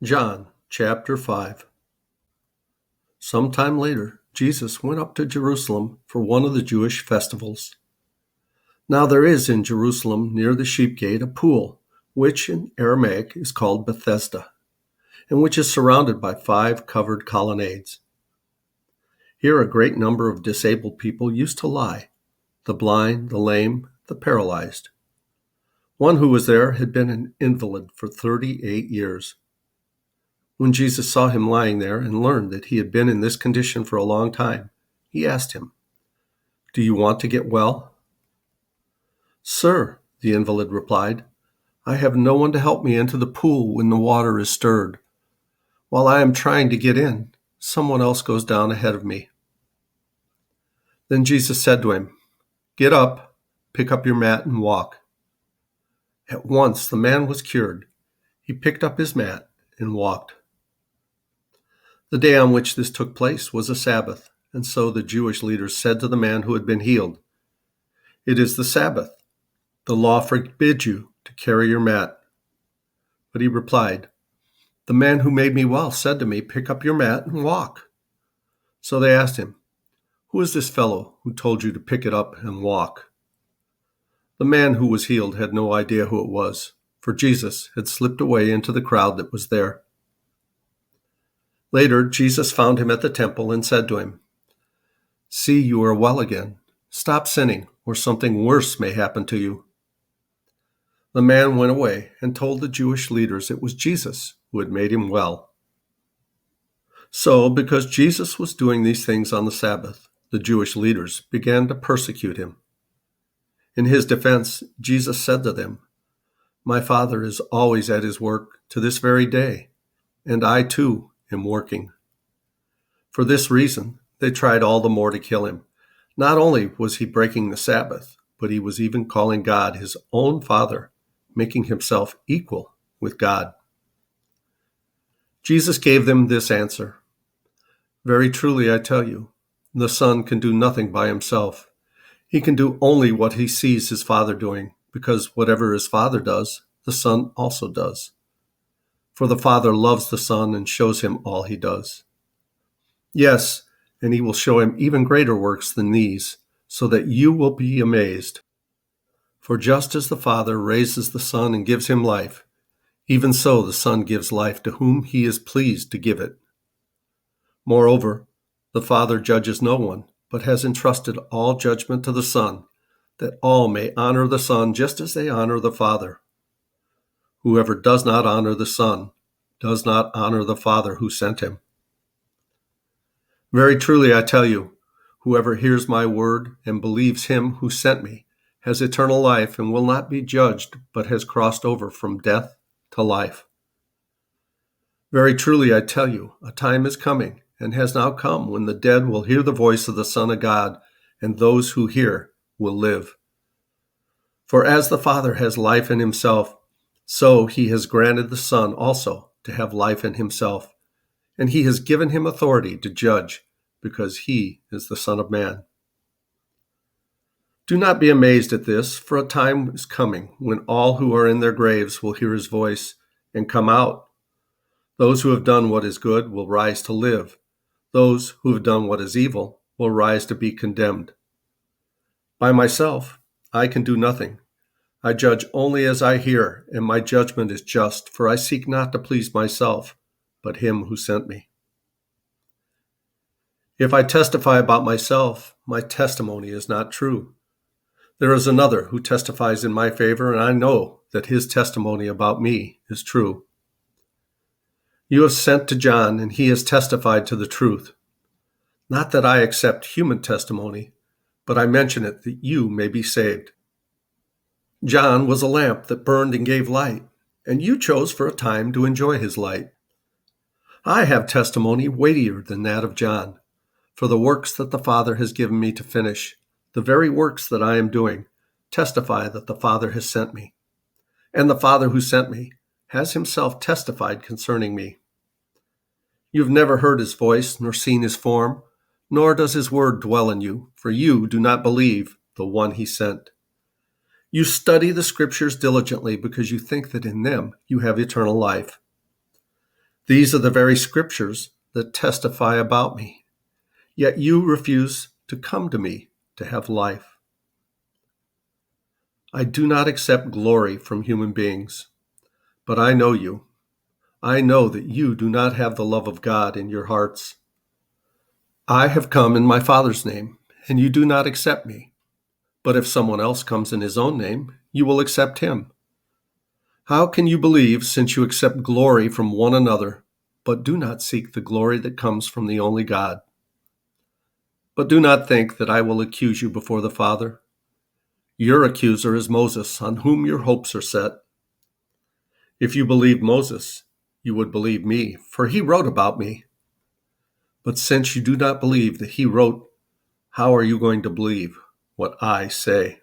John chapter 5. Sometime later, Jesus went up to Jerusalem for one of the Jewish festivals. Now there is in Jerusalem near the sheep gate a pool, which in Aramaic is called Bethesda, and which is surrounded by 5 covered colonnades. Here a great number of disabled people used to lie: the blind, the lame, the paralyzed. One who was there had been an invalid for 38 years. When Jesus saw him lying there and learned that he had been in this condition for a long time, he asked him, "Do you want to get well?" "Sir," the invalid replied, "I have no one to help me into the pool when the water is stirred. While I am trying to get in, someone else goes down ahead of me." Then Jesus said to him, "Get up, pick up your mat and walk." At once the man was cured. He picked up his mat and walked. The day on which this took place was a Sabbath, and so the Jewish leaders said to the man who had been healed, "It is the Sabbath. The law forbids you to carry your mat." But he replied, "The man who made me well said to me, 'Pick up your mat and walk.'" So they asked him, "Who is this fellow who told you to pick it up and walk?" The man who was healed had no idea who it was, for Jesus had slipped away into the crowd that was there. Later, Jesus found him at the temple and said to him, "See, you are well again. Stop sinning, or something worse may happen to you." The man went away and told the Jewish leaders it was Jesus who had made him well. So, because Jesus was doing these things on the Sabbath, the Jewish leaders began to persecute him. In his defense, Jesus said to them, "My Father is always at his work to this very day, and I too am working." For this reason, they tried all the more to kill him. Not only was he breaking the Sabbath, but he was even calling God his own Father, making himself equal with God. Jesus gave them this answer, "Very truly I tell you, the Son can do nothing by himself. He can do only what he sees his Father doing, because whatever his Father does, the Son also does. For the Father loves the Son and shows him all he does. Yes, and he will show him even greater works than these, so that you will be amazed. For just as the Father raises the Son and gives him life, even so the Son gives life to whom he is pleased to give it. Moreover, the Father judges no one, but has entrusted all judgment to the Son, that all may honor the Son just as they honor the Father. Whoever does not honor the Son does not honor the Father who sent him. Very truly I tell you, whoever hears my word and believes him who sent me has eternal life and will not be judged, but has crossed over from death to life. Very truly I tell you, a time is coming and has now come when the dead will hear the voice of the Son of God, and those who hear will live. For as the Father has life in himself, so he has granted the Son also to have life in himself, and he has given him authority to judge, because he is the Son of Man. Do not be amazed at this, for a time is coming when all who are in their graves will hear his voice and come out. Those who have done what is good will rise to live. Those who have done what is evil will rise to be condemned. By myself, I can do nothing. I judge only as I hear, and my judgment is just, for I seek not to please myself, but him who sent me. If I testify about myself, my testimony is not true. There is another who testifies in my favor, and I know that his testimony about me is true. You have sent to John, and he has testified to the truth. Not that I accept human testimony, but I mention it that you may be saved. John was a lamp that burned and gave light, and you chose for a time to enjoy his light. I have testimony weightier than that of John, for the works that the Father has given me to finish, the very works that I am doing, testify that the Father has sent me. And the Father who sent me has himself testified concerning me. You have never heard his voice, nor seen his form, nor does his word dwell in you, for you do not believe the one he sent. You study the Scriptures diligently because you think that in them you have eternal life. These are the very scriptures that testify about me. Yet you refuse to come to me to have life. I do not accept glory from human beings, but I know you. I know that you do not have the love of God in your hearts. I have come in my Father's name, and you do not accept me. But if someone else comes in his own name, you will accept him. How can you believe since you accept glory from one another, but do not seek the glory that comes from the only God? But do not think that I will accuse you before the Father. Your accuser is Moses, on whom your hopes are set. If you believed Moses, you would believe me, for he wrote about me. But since you do not believe that he wrote, how are you going to believe what I say?